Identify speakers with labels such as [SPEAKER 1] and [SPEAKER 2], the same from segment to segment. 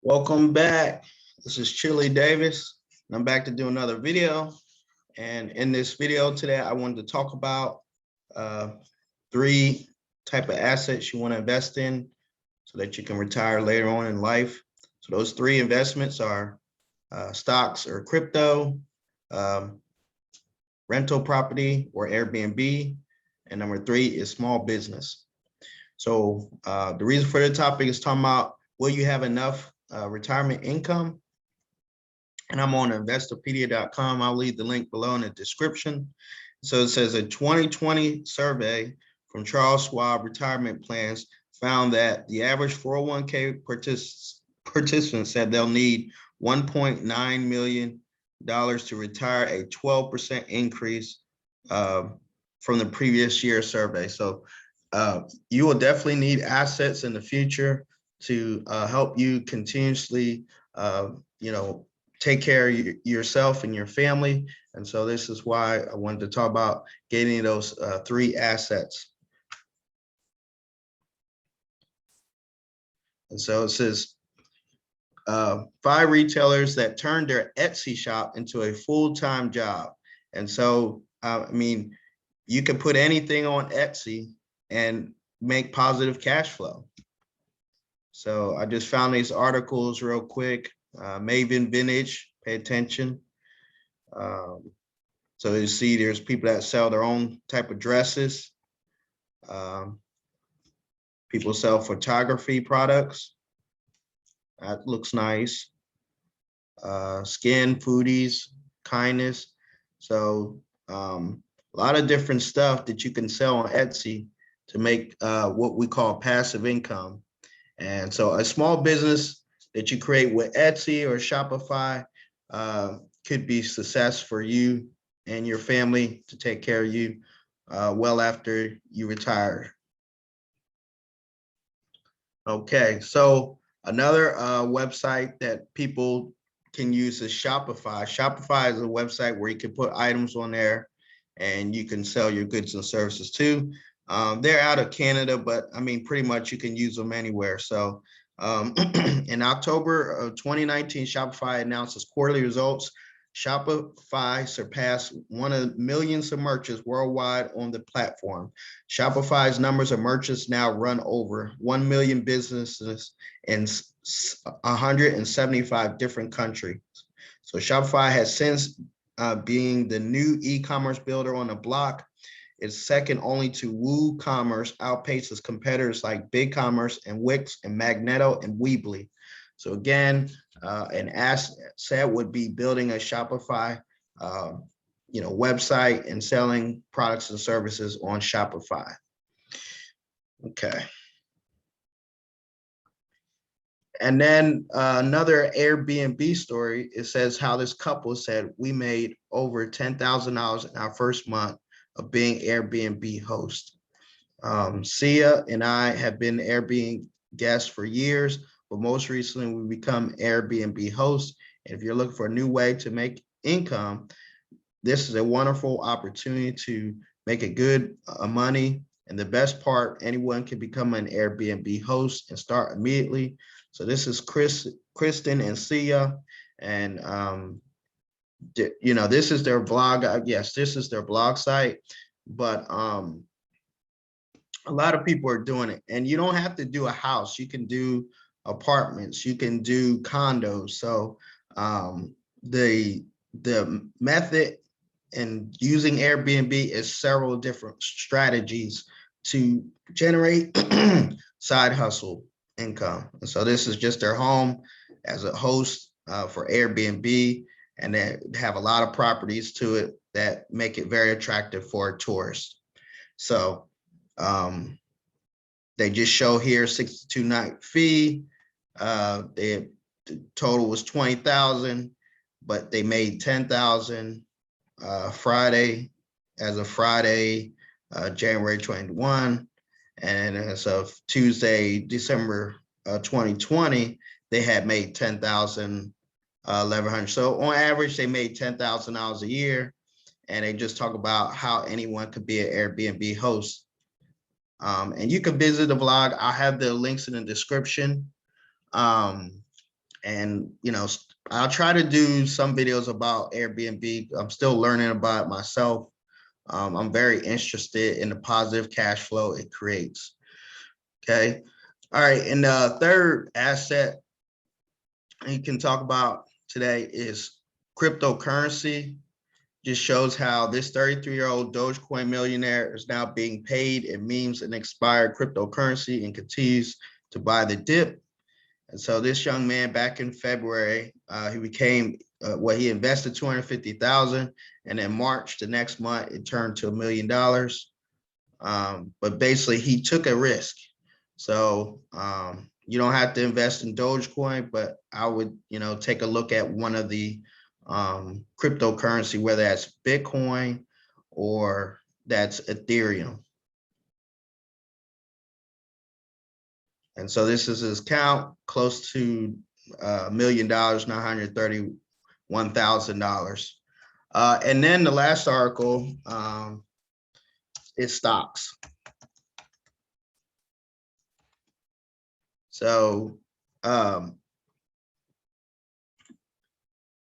[SPEAKER 1] Welcome back. This is Chili Davis, and I'm back to do another video. And in this video today, I wanted to talk about three type of assets you want to invest in so that you can retire later on in life. So those three investments are stocks or crypto, rental property or Airbnb, and number three is small business. So the reason for the topic is talking about, will you have enough retirement income? And I'm on investopedia.com. I'll leave the link below in the description. So it says a 2020 survey from Charles Schwab Retirement Plans found that the average 401k participant said they'll need $1.9 million to retire, a 12% increase from the previous year survey. So you will definitely need assets in the future to help you continuously, take care of yourself and your family. And so this is why I wanted to talk about getting those three assets. And so it says 5 retailers that turned their Etsy shop into a full-time job. And so, you can put anything on Etsy and make positive cash flow. So I just found these articles real quick. Maven Vintage, pay attention. So you see there's people that sell their own type of dresses. People sell photography products. That looks nice. Skin, foodies, kindness. So a lot of different stuff that you can sell on Etsy to make what we call passive income. And so a small business that you create with Etsy or Shopify could be success for you and your family to take care of you well after you retire. Okay, so another website that people can use is Shopify. Shopify is a website where you can put items on there and you can sell your goods and services too. They're out of Canada, but pretty much you can use them anywhere. So in October of 2019, Shopify announced its quarterly results. Shopify surpassed 1 million merchants worldwide on the platform. Shopify's numbers of merchants now run over 1 million businesses in 175 different countries. So Shopify has since being the new e-commerce builder on the block. It's second only to WooCommerce, outpaces competitors like BigCommerce and Wix and Magneto and Weebly. So again, an asset would be building a Shopify, website and selling products and services on Shopify. Okay. And then another Airbnb story, it says how this couple said, we made over $10,000 in our first month of being Airbnb host. Sia and I have been Airbnb guests for years, but most recently we become Airbnb hosts. And if you're looking for a new way to make income, this is a wonderful opportunity to make a good money. And the best part, anyone can become an Airbnb host and start immediately. So this is Kristen and Sia, and this is their blog. Yes, this is their blog site, but a lot of people are doing it. And you don't have to do a house. You can do apartments. You can do condos. So the method in using Airbnb is several different strategies to generate side hustle income. And so this is just their home as a host for Airbnb. And they have a lot of properties to it that make it very attractive for a tourist. So they just show here 62 night fee. The total was 20,000, but they made 10,000 Friday, as of Friday, January 21. And as of Tuesday, December 2020, they had made 10,000. 1,100. So on average, they made $10,000 a year, and they just talk about how anyone could be an Airbnb host. And you can visit the blog. I'll have the links in the description. And, I'll try to do some videos about Airbnb. I'm still learning about it myself. I'm very interested in the positive cash flow it creates. Okay. All right. And the third asset you can talk about today is cryptocurrency. Just shows how this 33-year-old Dogecoin millionaire is now being paid in memes and expired cryptocurrency and continues to buy the dip. And so this young man back in February, he became he invested 250,000, and in March the next month it turned to $1 million. But basically he took a risk. So you don't have to invest in Dogecoin, but I would take a look at one of the cryptocurrency, whether that's Bitcoin or that's Ethereum. And so this is his count, close to $1 million, $931,000. And then the last article is stocks. So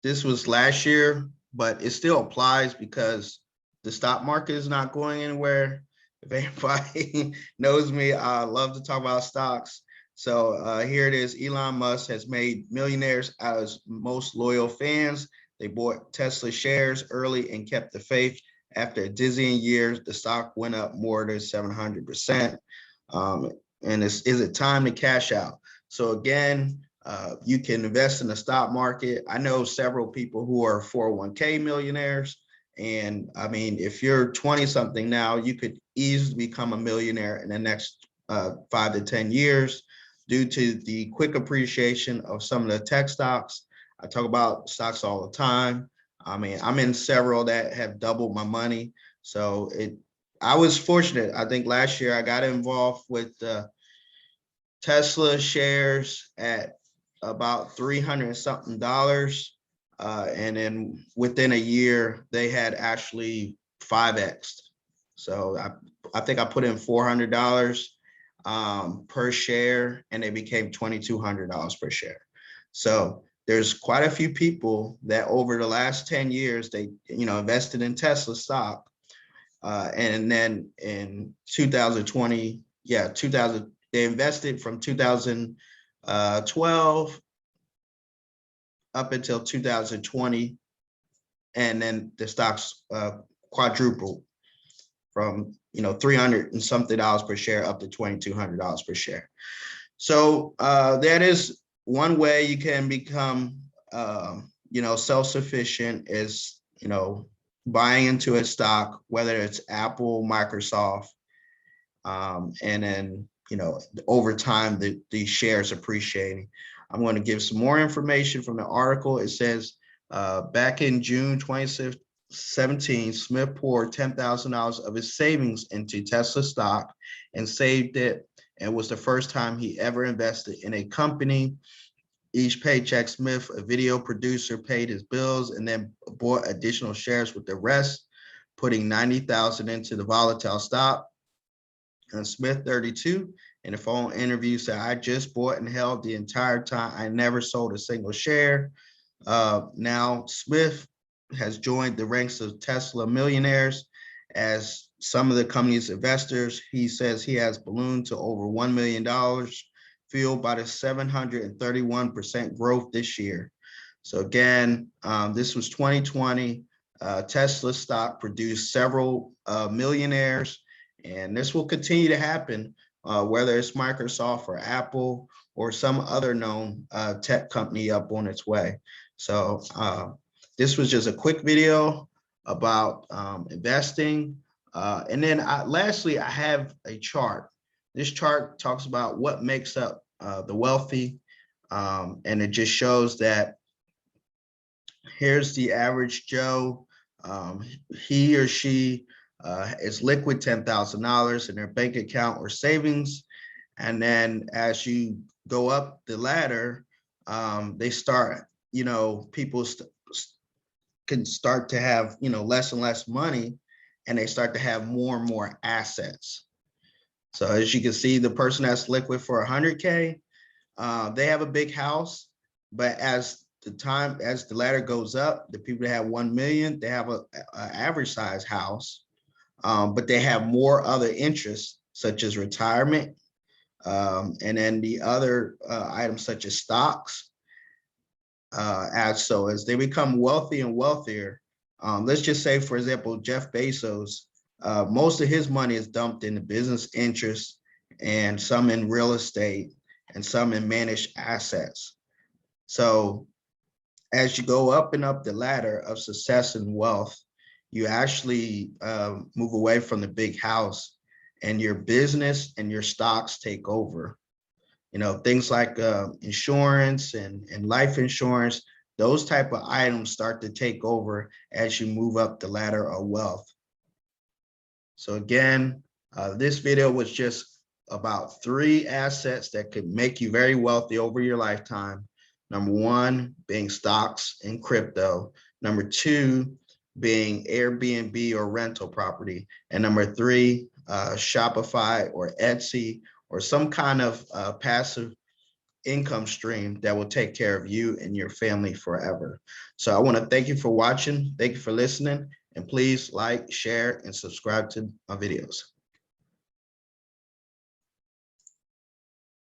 [SPEAKER 1] this was last year, but it still applies because the stock market is not going anywhere. If anybody knows me, I love to talk about stocks. So here it is. Elon Musk has made millionaires out of his most loyal fans. They bought Tesla shares early and kept the faith. After a dizzying year, the stock went up more than 700%. And is it time to cash out? So again, you can invest in the stock market. I know several people who are 401k millionaires. And I mean, if you're 20 something now, you could easily become a millionaire in the next 5 to 10 years due to the quick appreciation of some of the tech stocks. I talk about stocks all the time. I mean, I'm in several that have doubled my money. So I was fortunate. I think last year I got involved with Tesla shares at about $300 something. And then within a year, they had actually 5x. So I think I put in $400 per share, and they became $2,200 per share. So there's quite a few people that over the last 10 years, they invested in Tesla stock. And then in 2020, they invested from 2012 up until 2020, and then the stocks quadrupled from $300 and something per share up to $2,200 per share. So that is one way you can become self-sufficient, is buying into a stock, whether it's Apple, Microsoft, and then over time the shares appreciating. I'm going to give some more information from the article. It says back in June 2017, Smith poured $10,000 of his savings into Tesla stock and saved it, and was the first time he ever invested in a company. Each paycheck, Smith, a video producer, paid his bills and then bought additional shares with the rest, putting $90,000 into the volatile stock. And Smith, 32, in a phone interview, said, "I just bought and held the entire time. I never sold a single share." Now Smith has joined the ranks of Tesla millionaires as some of the company's investors. He says he has ballooned to over $1 million, fueled by the 731% growth this year. So again, this was 2020. Tesla stock produced several millionaires, and this will continue to happen, whether it's Microsoft or Apple or some other known tech company up on its way. So this was just a quick video about investing. And then lastly, I have a chart. This chart talks about what makes up the wealthy, and it just shows that here's the average Joe. He or she is liquid $10,000 in their bank account or savings. And then as you go up the ladder, they start, people can start to have, less and less money, and they start to have more and more assets. So as you can see, the person that's liquid for 100K, they have a big house, But as the ladder goes up, the people that have 1 million, they have a average size house, but they have more other interests such as retirement, and then the other items such as stocks. As they become wealthy and wealthier, let's just say, for example, Jeff Bezos, most of his money is dumped into business interests and some in real estate and some in managed assets. So as you go up and up the ladder of success and wealth, you actually move away from the big house, and your business and your stocks take over. Things like insurance and life insurance, those type of items start to take over as you move up the ladder of wealth. So again, this video was just about 3 assets that could make you very wealthy over your lifetime. Number 1 being stocks and crypto. Number 2 being Airbnb or rental property. And number 3, Shopify or Etsy, or some kind of passive income stream that will take care of you and your family forever. So I want to thank you for watching. Thank you for listening. And please like, share, and subscribe to my videos.